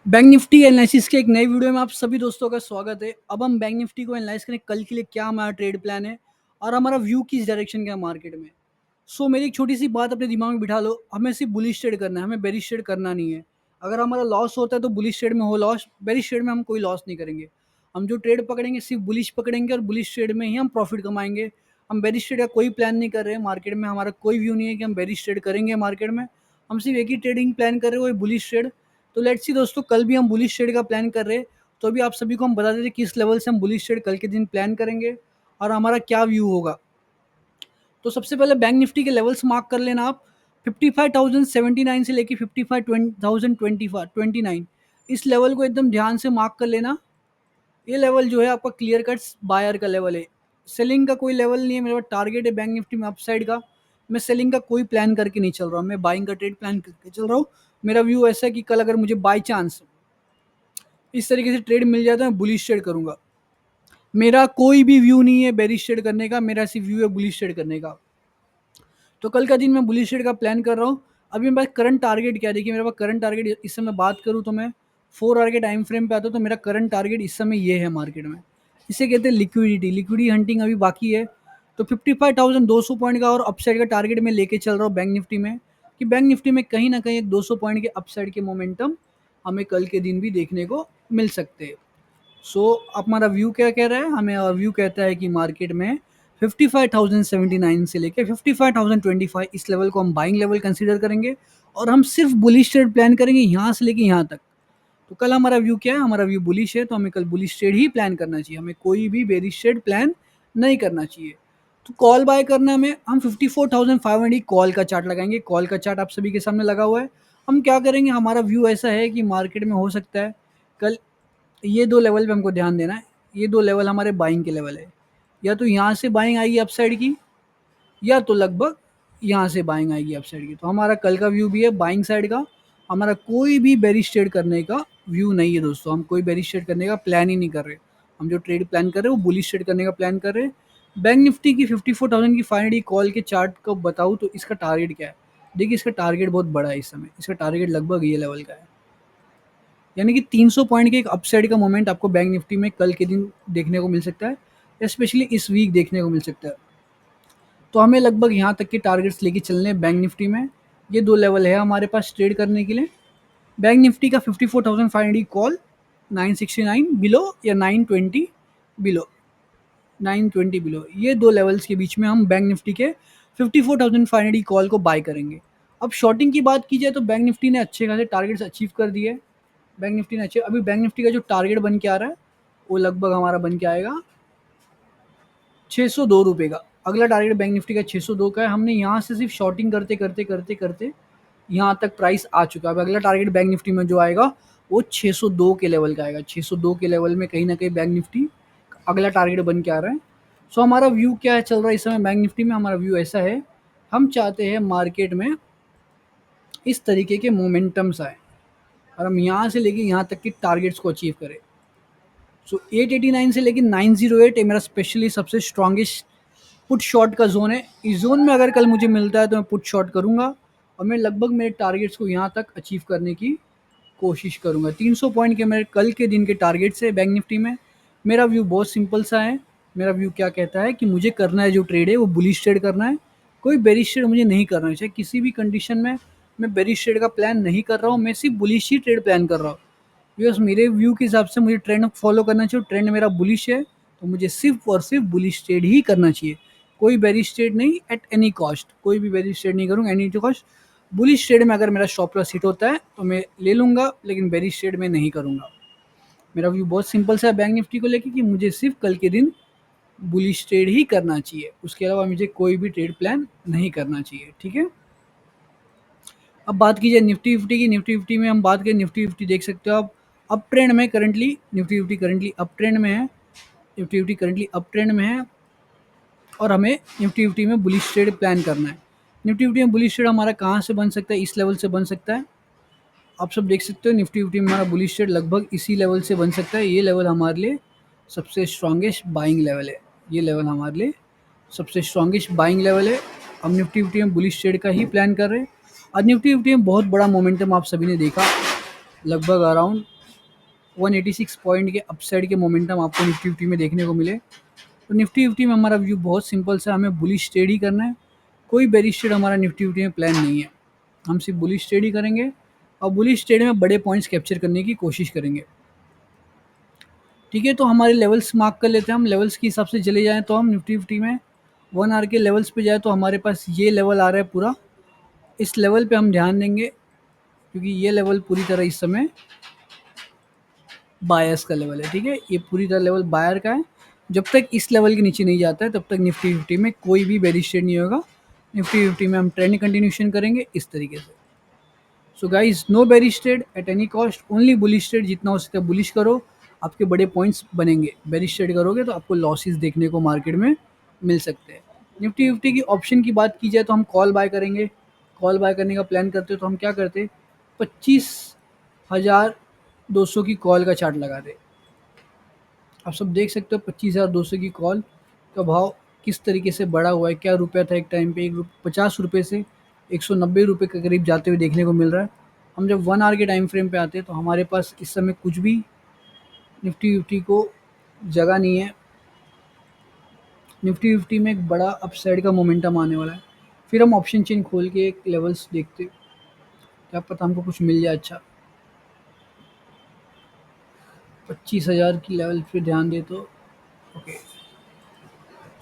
Bank Nifty analysis के एक नए वीडियो में आप सभी दोस्तों का स्वागत है। अब हम बैंक निफ्टी को एनालाइज करें कल के लिए क्या हमारा ट्रेड प्लान है और हमारा व्यू किस डायरेक्शन का है मार्केट में। मेरी एक छोटी सी बात अपने दिमाग में बिठा लो, हमें सिर्फ बुलिश ट्रेड करना है, हमें बेरिश ट्रेड करना नहीं है। अगर हमारा लॉस होता है तो बुलिश ट्रेड में हो लॉस, बेरिश ट्रेड में हम कोई लॉस नहीं करेंगे। हम जो ट्रेड पकड़ेंगे सिर्फ बुलिश पकड़ेंगे और बुलिश ट्रेड में ही हम प्रॉफिट कमाएंगे। हम बेरिश ट्रेड का कोई प्लान नहीं कर रहे हैं मार्केट में, हमारा कोई व्यू नहीं है कि हम बेरिश ट्रेड करेंगे मार्केट में। हम सिर्फ एक ही ट्रेडिंग प्लान कर रहे हैं, वो है बुलिश ट्रेड। तो लेट्स सी दोस्तों, कल भी हम बुलिश ट्रेड का प्लान कर रहे हैं। तो अभी आप सभी को हम बता देते किस लेवल से हम बुलिश ट्रेड कल के दिन प्लान करेंगे और हमारा क्या व्यू होगा। तो सबसे पहले बैंक निफ्टी के लेवल्स मार्क कर लेना आप। 55,079 से लेके 55,029 इस लेवल को एकदम ध्यान से मार्क कर लेना। ये लेवल जो है आपका क्लियर कट बायर का लेवल है, सेलिंग का कोई लेवल नहीं है। मेरा टारगेट है बैंक निफ्टी में अपसाइड का। मैं सेलिंग का कोई प्लान करके नहीं चल रहा हूँ, मैं बाइंग का ट्रेड प्लान करके चल रहा हूँ। मेरा व्यू ऐसा है कि कल अगर मुझे बाई चांस इस तरीके से ट्रेड मिल जाए तो मैं बुलिश ट्रेड करूंगा। मेरा कोई भी व्यू नहीं है बेरिश ट्रेड करने का, मेरा सिर्फ व्यू है बुलिश ट्रेड करने का। तो कल का दिन मैं बुलिश ट्रेड का प्लान कर रहा हूँ। अभी मेरे पास करंट टारगेट क्या है, देखिए मेरे पास करंट टारगेट इस समय बात करूँ तो मैं 4 आवर के टाइम फ्रेम पे आता हूँ। तो मेरा करंट टारगेट इस समय ये है मार्केट में। इसे कहते हैं लिक्विडिटी हंटिंग अभी बाकी है। तो 55,200 पॉइंट का और अपसाइड का टारगेट मैं लेके चल रहा हूँ बैंक निफ्टी में, कि बैंक निफ्टी में कहीं ना कहीं एक 200 पॉइंट के अपसाइड के मोमेंटम हमें कल के दिन भी देखने को मिल सकते हैं। हमारा व्यू क्या कह रहा है, हमें और व्यू कहता है कि मार्केट में 55,079 से लेकर 55,025 इस लेवल को हम बाइंग लेवल कंसीडर करेंगे और हम सिर्फ बुलिश ट्रेड प्लान करेंगे यहाँ से लेके यहाँ तक। तो कल हमारा व्यू क्या है, हमारा व्यू बुलिश है, तो हमें कल बुलिश ट्रेड ही प्लान करना चाहिए, हमें कोई भी बेरिश ट्रेड प्लान नहीं करना चाहिए। तो कॉल बाय करना में हम 54,500 कॉल का चार्ट लगाएंगे। कॉल का चार्ट आप सभी के सामने लगा हुआ है। हम क्या करेंगे, हमारा व्यू ऐसा है कि मार्केट में हो सकता है कल ये 2 लेवल पे हमको ध्यान देना है। ये 2 लेवल हमारे बाइंग के लेवल है, या तो यहाँ से बाइंग आएगी अपसाइड की, या तो लगभग यहाँ से बाइंग आएगी अपसाइड की। तो हमारा कल का व्यू भी है बाइंग साइड का। हमारा कोई भी बेरिश ट्रेड करने का व्यू नहीं है दोस्तों, हम कोई बेरिश ट्रेड करने का प्लान ही नहीं कर रहे। हम जो ट्रेड प्लान कर रहे हैं वो बुलिश ट्रेड करने का प्लान कर रहे हैं। बैंक निफ्टी की 54,000 की फाइनली कॉल के चार्ट को बताऊँ तो इसका टारगेट क्या है। देखिए इसका टारगेट बहुत बड़ा है इस समय, इसका टारगेट लगभग ये लेवल का है, यानी कि 300 पॉइंट के एक अपसाइड का मोमेंट आपको बैंक निफ्टी में कल के दिन देखने को मिल सकता है, स्पेशली इस वीक देखने को मिल सकता है। तो हमें लगभग यहाँ तक के टारगेट्स लेके चलने हैं बैंक निफ्टी में। ये 2 लेवल है हमारे पास ट्रेड करने के लिए। बैंक निफ्टी का 54,500 कॉल, 969 बिलो या 920 बिलो, 920 बिलो, ये 2 लेवल्स के बीच में हम बैंक निफ्टी के 54,500 कॉल को बाय करेंगे। अब शॉर्टिंग की बात की जाए तो बैंक निफ्टी ने अच्छे खासे टारगेट्स अचीव कर दिए। बैंक निफ्टी ने अच्छे, अभी बैंक निफ्टी का जो टारगेट बन के आ रहा है वो लगभग हमारा बन के आएगा 602 रुपये का। अगला टारगेट बैंक निफ्टी का 602 का है। हमने यहाँ से सिर्फ शॉर्टिंग करते करते करते करते यहाँ तक प्राइस आ चुका है। अब अगला टारगेट बैंक निफ्टी में जो आएगा वो 602 के लेवल का आएगा। 602 के लेवल में कहीं ना कहीं बैंक निफ्टी अगला टारगेट बन के आ रहा है। हमारा व्यू क्या है चल रहा है इस समय बैंक निफ्टी में, हमारा व्यू ऐसा है, हम चाहते हैं मार्केट में इस तरीके के मोमेंटम्स आए और हम यहाँ से लेके यहाँ तक की टारगेट्स को अचीव करें। 889 से लेके 908 ये मेरा स्पेशली सबसे स्ट्रॉन्गेस्ट पुट शॉट का जोन है। इस जोन में अगर कल मुझे मिलता है तो मैं पुट शॉट करूंगा और मैं लगभग मेरे टारगेट्स को यहाँ तक अचीव करने की कोशिश करूंगा। 300 पॉइंट के मेरे कल के दिन के टारगेट्स है बैंक निफ्टी में। मेरा व्यू बहुत सिंपल सा है। मेरा व्यू क्या कहता है कि मुझे करना है जो ट्रेड है वो बुलिश ट्रेड करना है, कोई बेरिश ट्रेड मुझे नहीं करना है। चाहे किसी भी कंडीशन में मैं बेरिश ट्रेड का प्लान नहीं कर रहा हूँ, मैं सिर्फ बुलिश ही ट्रेड प्लान कर रहा हूँ। बिकॉज मेरे व्यू के हिसाब से मुझे ट्रेंड फॉलो करना चाहिए, ट्रेंड मेरा बुलिश है तो मुझे सिर्फ और सिर्फ बुलिश ट्रेड ही करना चाहिए, कोई बेरिश ट्रेड नहीं एट एनी कॉस्ट। कोई भी बेरिश ट्रेड नहीं करूँगा एनी कॉस्ट। बुलिश ट्रेड में अगर मेरा स्टॉप लॉस हिट होता है तो मैं ले लूँगा, लेकिन बेरिश ट्रेड में नहीं करूँगा। मेरा व्यू बहुत सिंपल सा है बैंक निफ्टी को लेकर कि मुझे सिर्फ कल के दिन बुलिश ट्रेड ही करना चाहिए, उसके अलावा मुझे कोई भी ट्रेड प्लान नहीं करना चाहिए। ठीक है, अब बात की जाए निफ्टी फिफ्टी की। निफ्टी फिफ्टी में हम बात करें, निफ्टी फिफ्टी देख सकते हो आप अप ट्रेंड में currently, Nifty fifty currently up trend में है। Nifty fifty currently up trend में है और हमें निफ्टी फिफ्टी में बुलिश ट्रेड प्लान करना है। निफ्टी फिफ्टी में बुलिश ट्रेड हमारा कहाँ से बन सकता है, इस लेवल से बन सकता है। आप सब देख सकते हो निफ्टी फिफ्टी में हमारा बुलिश ट्रेड लगभग इसी लेवल से बन सकता है। ये लेवल हमारे लिए सबसे स्ट्रॉन्गेस्ट बाइंग लेवल है। ये लेवल हमारे लिए सबसे स्ट्रॉन्गेस्ट बाइंग लेवल है। हम निफ्टी फिफ्टी में बुलिश ट्रेड का ही प्लान कर रहे हैं और निफ्टी फिफ्टी में बहुत बड़ा मोमेंटम आप सभी ने देखा, लगभग अराउंड 186 पॉइंट के अपसाइड के मोमेंटम आपको निफ्टी फिफ्टी में देखने को मिले। तो निफ्टी फिफ्टी में हमारा व्यू बहुत सिंपल सा, हमें बुलिश ट्रेड ही करना है, कोई बेरिश ट्रेड हमारा निफ्टी फिफ्टी में प्लान नहीं है। हम सिर्फ बुलिश ट्रेड ही करेंगे और बुलिश ट्रेड में बड़े पॉइंट्स कैप्चर करने की कोशिश करेंगे। ठीक है, तो हमारे लेवल्स मार्क कर लेते हैं। हम लेवल्स के हिसाब से चले जाएँ तो हम निफ्टी फिफ्टी में 1 आवर के लेवल्स पे जाए तो हमारे पास ये लेवल आ रहा है पूरा। इस लेवल पे हम ध्यान देंगे क्योंकि ये लेवल पूरी तरह इस समय बायर्स का लेवल है। ठीक है, ये पूरी तरह लेवल बायर का है। जब तक इस लेवल के नीचे नहीं जाता है तब तक निफ्टी फिफ्टी में कोई भी बेरिश ट्रेड नहीं होगा। निफ्टी फिफ्टी में हम ट्रेंड कंटिन्यूशन करेंगे इस तरीके से। So guys, no bearish trade at any cost, only bullish trade. जितना हो सकता है बुलिश करो, आपके बड़े पॉइंट्स बनेंगे। बेरिश ट्रेड करोगे तो आपको लॉसेस देखने को मार्केट में मिल सकते हैं। निफ्टी फिफ्टी की ऑप्शन की बात की जाए तो हम कॉल बाय करेंगे। कॉल बाय करने का प्लान करते हो तो हम क्या करते, 25,200 की कॉल का चार्ट लगा दे। आप सब देख सकते हो 25,200 की कॉल का भाव किस तरीके से बढ़ा हुआ है। क्या रुपया था एक टाइम पे, 50 रुपये से 190 रुपये के करीब जाते हुए देखने को मिल रहा है। हम जब 1 आवर के टाइम फ्रेम पे आते हैं तो हमारे पास इस समय कुछ भी निफ्टी फिफ्टी को जगह नहीं है। निफ्टी फिफ्टी में एक बड़ा अपसाइड का मोमेंटम आने वाला है। फिर हम ऑप्शन चेन खोल के एक लेवल्स देखते, क्या पता हमको कुछ मिल जाए अच्छा। 25,000 की लेवल पे ध्यान दे तो ओके।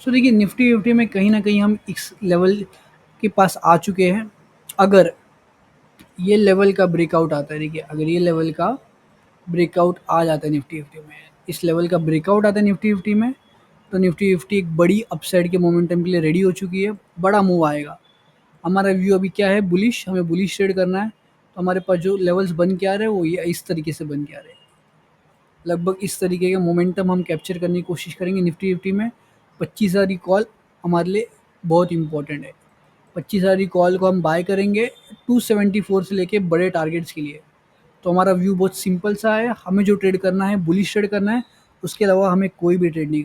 सो देखिए, निफ्टी फिफ्टी में कहीं ना कहीं हम इस लेवल के पास आ चुके हैं। अगर ये लेवल का ब्रेकआउट आता है, देखिए अगर ये लेवल का ब्रेकआउट आ जाता है निफ्टी फिफ्टी में, इस लेवल का ब्रेकआउट आता है निफ्टी फिफ्टी में, तो निफ्टी फिफ्टी एक बड़ी अपसाइड के मोमेंटम के लिए रेडी हो चुकी है। बड़ा मूव आएगा। हमारा व्यू अभी क्या है, बुलिश। हमें बुलिश ट्रेड करना है। तो हमारे पास जो लेवल्स बन के आ रहे हैं वो ये इस तरीके से बन के आ रहे हैं। लगभग इस तरीके के मोमेंटम हम कैप्चर करने की कोशिश करेंगे निफ्टी फिफ्टी में। 25,000 की कॉल हमारे लिए बहुत इंपॉर्टेंट है। 25,000 की कॉल को हम बाय करेंगे 274 से लेके बड़े टारगेट्स के लिए। तो हमारा व्यू बहुत सिंपल सा है, हमें जो ट्रेड करना है बुलिश ट्रेड करना है, उसके अलावा हमें कोई भी ट्रेड नहीं करना।